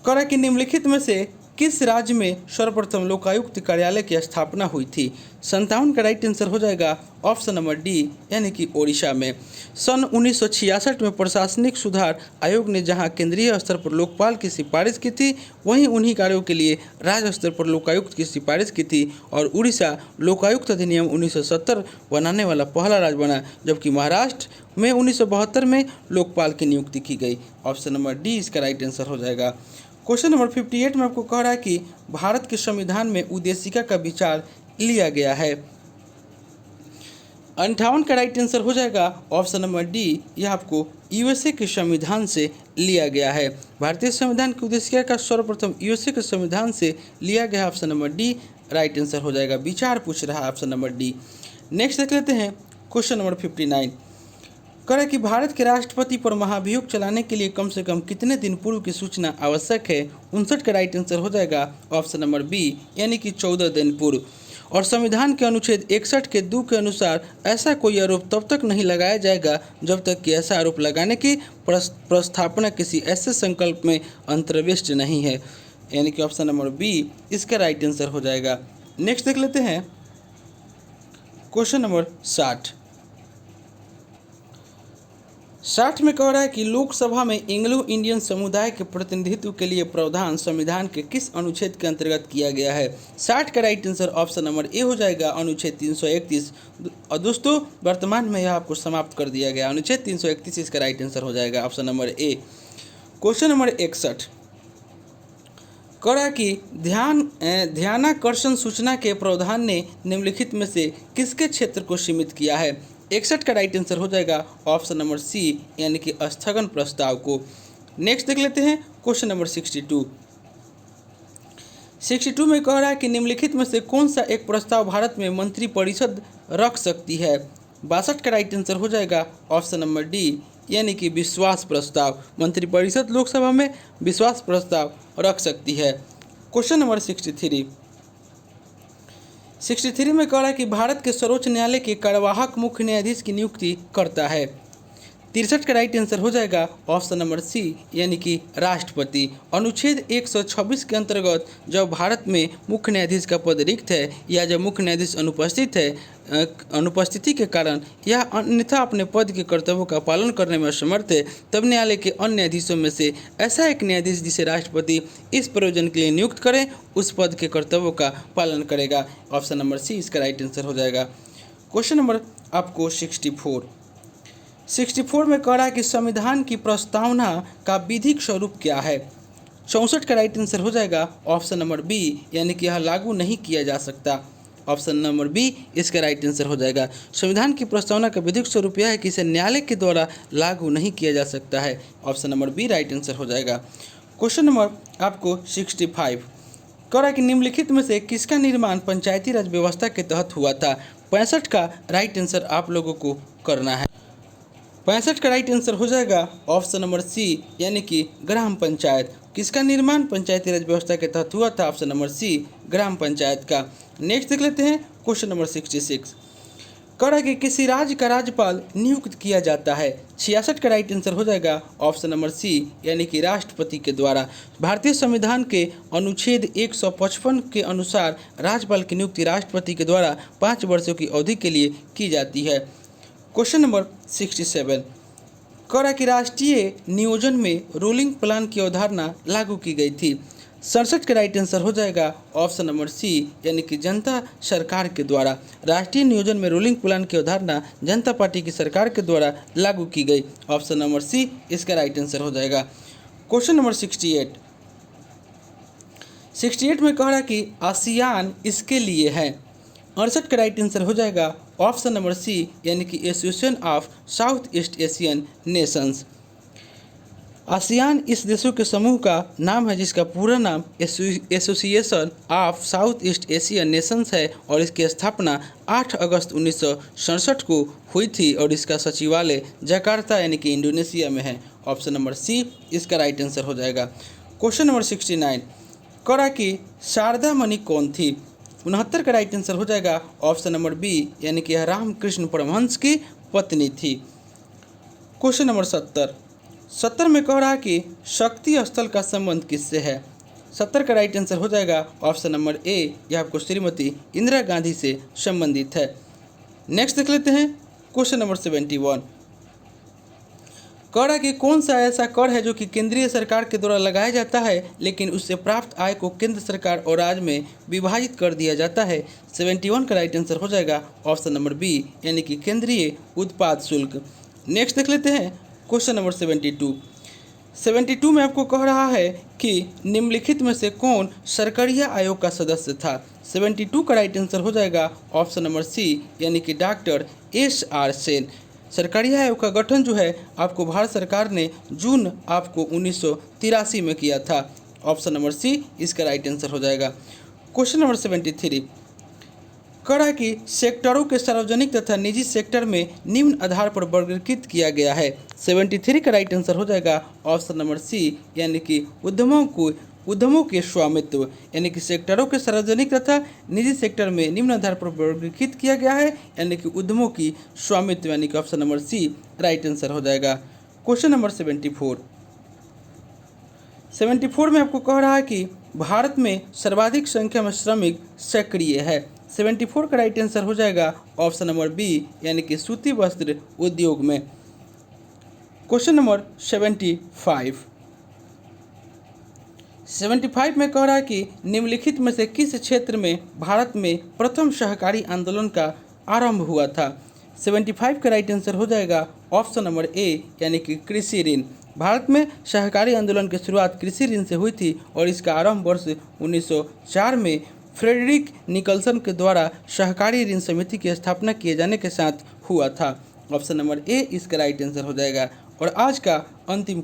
करें कि निम्नलिखित में से किस राज्य में सर्वप्रथम लोकायुक्त कार्यालय की स्थापना हुई थी? 57 का राइट आंसर हो जाएगा ऑप्शन नंबर डी, यानी कि ओडिशा में। सन 1966 में प्रशासनिक सुधार आयोग ने जहां केंद्रीय स्तर पर लोकपाल की सिफारिश की थी, वहीं उन्हीं कार्यों के लिए राज्य स्तर पर लोकायुक्त की सिफारिश की थी और उड़ीसा लोकायुक्त अधिनियम 1970 बनाने वाला पहला राज्य बना, जबकि महाराष्ट्र में 1972 में लोकपाल की नियुक्ति की गई। ऑप्शन नंबर डी इसका राइट आंसर हो जाएगा। क्वेश्चन नंबर 58 में आपको कह रहा है कि भारत के संविधान में उद्देशिका का विचार लिया गया है। 58 का राइट आंसर हो जाएगा ऑप्शन नंबर डी, यह आपको यूएसए के संविधान से लिया गया है। भारतीय संविधान की उद्देशिका का सर्वप्रथम यूएसए के संविधान से लिया गया। Option number D right answer हो जाएगा। विचार पूछ रहा है ऑप्शन नंबर डी। नेक्स्ट देख लेते हैं क्वेश्चन नंबर 59। कह रहा है कि भारत के राष्ट्रपति पर महाभियोग चलाने के लिए कम से कम कितने दिन पूर्व की सूचना आवश्यक है? 59 का राइट आंसर हो जाएगा ऑप्शन नंबर बी, यानी कि 14 दिन पूर्व। और संविधान के अनुच्छेद 61 के 2 के अनुसार ऐसा कोई आरोप तब तक नहीं लगाया जाएगा जब तक कि ऐसा आरोप लगाने की प्रस्थापना किसी ऐसे संकल्प में अंतर्विष्ट नहीं है, यानी कि ऑप्शन नंबर बी इसका राइट आंसर हो जाएगा। नेक्स्ट देख लेते हैं क्वेश्चन नंबर 60 में कह रहा है कि लोकसभा में एंग्लो इंडियन समुदाय के प्रतिनिधित्व के लिए प्रावधान संविधान के किस अनुच्छेद के अंतर्गत किया गया है? 60 का right answer option number A हो जाएगा, अनुच्छेद 331। और दोस्तों वर्तमान में यह आपको समाप्त कर दिया गया। अनुच्छेद 331 इसका राइट आंसर हो जाएगा option number A. Question number 61 कह रहा है कि ध्यानाकर्षण सूचना के प्रावधान ने निम्नलिखित में से किसके क्षेत्र को सीमित किया है? 61 का राइट आंसर हो जाएगा ऑप्शन नंबर सी, यानी कि स्थगन प्रस्ताव को। नेक्स्ट देख लेते हैं क्वेश्चन नंबर 62। 62 में कह रहा है कि निम्नलिखित में से कौन सा एक प्रस्ताव भारत में मंत्रिपरिषद रख सकती है? 62 का राइट आंसर हो जाएगा ऑप्शन नंबर डी, यानी कि विश्वास प्रस्ताव। मंत्रिपरिषद लोकसभा में विश्वास प्रस्ताव रख सकती है। क्वेश्चन नंबर 63 में कह रहा है कि भारत के सर्वोच्च न्यायालय के कार्यवाहक मुख्य न्यायाधीश की नियुक्ति करता है। 63 का राइट आंसर हो जाएगा ऑप्शन नंबर सी, यानी कि राष्ट्रपति। अनुच्छेद 126 के अंतर्गत जब भारत में मुख्य न्यायाधीश का पद रिक्त है या जब मुख्य न्यायाधीश अनुपस्थिति के कारण या अन्यथा अपने पद के कर्तव्यों का पालन करने में असमर्थ है, तब न्यायालय के अन्य न्यायाधीशों में से ऐसा एक न्यायाधीश जिसे राष्ट्रपति इस प्रयोजन के लिए नियुक्त करें उस पद के कर्तव्यों का पालन करेगा। ऑप्शन नंबर सी इसका राइट आंसर हो जाएगा। क्वेश्चन नंबर आपको 64 में कह रहा है कि संविधान की प्रस्तावना का विधिक स्वरूप क्या है? 64 का राइट आंसर हो जाएगा ऑप्शन नंबर बी, यानी कि यह लागू नहीं किया जा सकता। ऑप्शन नंबर बी इसका राइट आंसर हो जाएगा। संविधान की प्रस्तावना का विधिक स्वरूप यह है कि इसे न्यायालय के द्वारा लागू नहीं किया जा सकता है। Option number B right answer हो जाएगा। क्वेश्चन नंबर आपको 65 कह रहा है कि निम्नलिखित में से किसका निर्माण पंचायती राज व्यवस्था के तहत हुआ था? 65 का राइट आंसर आप लोगों को करना है। 65 का राइट आंसर हो जाएगा ऑप्शन नंबर सी, यानी कि ग्राम पंचायत। किसका निर्माण पंचायती राज व्यवस्था के तहत हुआ था? ऑप्शन नंबर सी ग्राम पंचायत का। नेक्स्ट देख लेते हैं क्वेश्चन नंबर 66 कह रहा है कि किसी राज्य का राज्यपाल नियुक्त किया जाता है। 66 का राइट आंसर हो जाएगा ऑप्शन नंबर सी, यानी कि राष्ट्रपति के द्वारा। भारतीय संविधान के अनुच्छेद 155 के अनुसार राज्यपाल की नियुक्ति राष्ट्रपति के द्वारा 5 वर्षों की अवधि के लिए की जाती है। क्वेश्चन नंबर 67 कह रहा है कि राष्ट्रीय नियोजन में रोलिंग प्लान की अवधारणा लागू की गई थी। 67 का राइट आंसर हो जाएगा ऑप्शन नंबर सी, यानी कि जनता सरकार के द्वारा। राष्ट्रीय नियोजन में रोलिंग प्लान की अवधारणा जनता पार्टी की सरकार के द्वारा लागू की गई। ऑप्शन नंबर सी इसका राइट आंसर हो जाएगा। क्वेश्चन नंबर 68 में कह रहा है कि आसियान इसके लिए है। 68 का राइट आंसर हो जाएगा ऑप्शन नंबर सी, यानी कि association of south east Asian Nations. ASEAN इस देशों के समूह का नाम है जिसका पूरा नाम association of south east Asian Nations है और इसकी स्थापना 8 अगस्त 1967 को हुई थी और इसका सचिवालय जकार्ता यानी कि इंडोनेशिया में है। ऑप्शन नंबर सी इसका राइट आंसर हो जाएगा। क्वेश्चन नंबर 69 कह रहा कि शारदा मणि कौन थी? 69 का राइट आंसर हो जाएगा ऑप्शन नंबर बी, यानी कि यह रामकृष्ण परमहंस की पत्नी थी। क्वेश्चन नंबर 70 में कह रहा है कि शक्ति स्थल का संबंध किससे है? 70 का राइट आंसर हो जाएगा ऑप्शन नंबर ए, यह आपको श्रीमती इंदिरा गांधी से संबंधित है। नेक्स्ट देख लेते हैं क्वेश्चन नंबर 71। कर कि कौन सा ऐसा कर है जो कि केंद्रीय सरकार के द्वारा लगाया जाता है लेकिन उससे प्राप्त आय को केंद्र सरकार और राज्य में विभाजित कर दिया जाता है। 71 का राइट आंसर हो जाएगा ऑप्शन नंबर बी, यानी कि केंद्रीय उत्पाद शुल्क। नेक्स्ट देख लेते हैं क्वेश्चन नंबर 72। 72 में आपको कह रहा है कि निम्नलिखित में से कौन सरकारिया आयोग का सदस्य था। 72 का राइट आंसर हो जाएगा ऑप्शन नंबर सी, यानी कि डॉक्टर SR सेन। सरकारिया आयोग का गठन जो है आपको भारत सरकार ने जून आपको 1983 में किया था। ऑप्शन नंबर सी इसका राइट आंसर हो जाएगा। Question number 73। करा कि सेक्टरों के सार्वजनिक तथा निजी सेक्टर में निम्न आधार पर वर्गीकृत किया गया है। 73 का राइट आंसर हो जाएगा ऑप्शन नंबर सी, यानी कि उद्यमों के स्वामित्व, यानी कि सेक्टरों के सार्वजनिक तथा निजी सेक्टर में निम्न आधार पर वर्गीकृत किया गया है, यानी कि उद्यमों की स्वामित्व, यानी कि option number C right answer हो जाएगा। क्वेश्चन नंबर 74 में आपको कह रहा है कि भारत में सर्वाधिक संख्या में श्रमिक सक्रिय है। 74 का राइट आंसर हो जाएगा ऑप्शन नंबर बी, यानी कि सूती वस्त्र उद्योग में। क्वेश्चन नंबर 75 में कह रहा है कि निम्नलिखित में से किस क्षेत्र में भारत में प्रथम सहकारी आंदोलन का आरंभ हुआ था। 75 का राइट आंसर हो जाएगा ऑप्शन नंबर ए, यानी कि कृषि ऋण। भारत में सहकारी आंदोलन की शुरुआत कृषि ऋण से हुई थी और इसका आरंभ वर्ष 1904 में फ्रेडरिक निकलसन के द्वारा सहकारी ऋण समिति की स्थापना किए जाने के साथ हुआ था। ऑप्शन नंबर ए इसका राइट आंसर हो जाएगा। और आज का अंतिम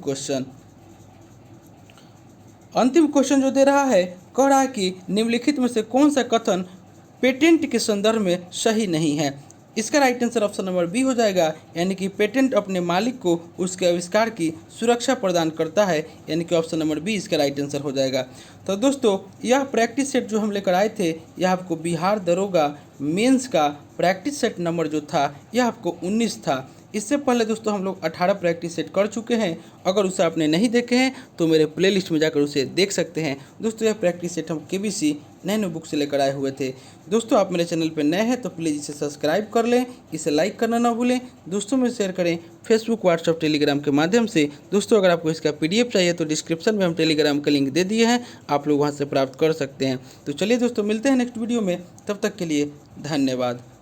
क्वेश्चन जो दे रहा है, कह रहा है कि निम्नलिखित में से कौन सा कथन पेटेंट के संदर्भ में सही नहीं है। इसका right answer option number B हो जाएगा, यानी कि पेटेंट अपने मालिक को उसके आविष्कार की सुरक्षा प्रदान करता है, यानी कि ऑप्शन नंबर बी इसका राइट आंसर हो जाएगा। तो दोस्तों यह प्रैक्टिस सेट जो हम लेकर आए थे, यह आपको बिहार दरोगा मेंस का प्रैक्टिस सेट नंबर जो था यह आपको 19 था। इससे पहले दोस्तों हम लोग 18 प्रैक्टिस सेट कर चुके हैं। अगर उसे आपने नहीं देखे हैं तो मेरे प्लेलिस्ट में जाकर उसे देख सकते हैं। दोस्तों यह प्रैक्टिस सेट हम KBC नैनो बुक से लेकर आए हुए थे। दोस्तों आप मेरे चैनल पर नए हैं तो प्लीज़ इसे सब्सक्राइब कर लें, इसे लाइक करना ना भूलें, दोस्तों में शेयर करें फेसबुक, व्हाट्सअप, टेलीग्राम के माध्यम से। दोस्तों अगर आपको इसका PDF चाहिए तो डिस्क्रिप्शन में हम टेलीग्राम का लिंक दे दिए हैं, आप लोग वहाँ से प्राप्त कर सकते हैं। तो चलिए दोस्तों मिलते हैं नेक्स्ट वीडियो में, तब तक के लिए धन्यवाद।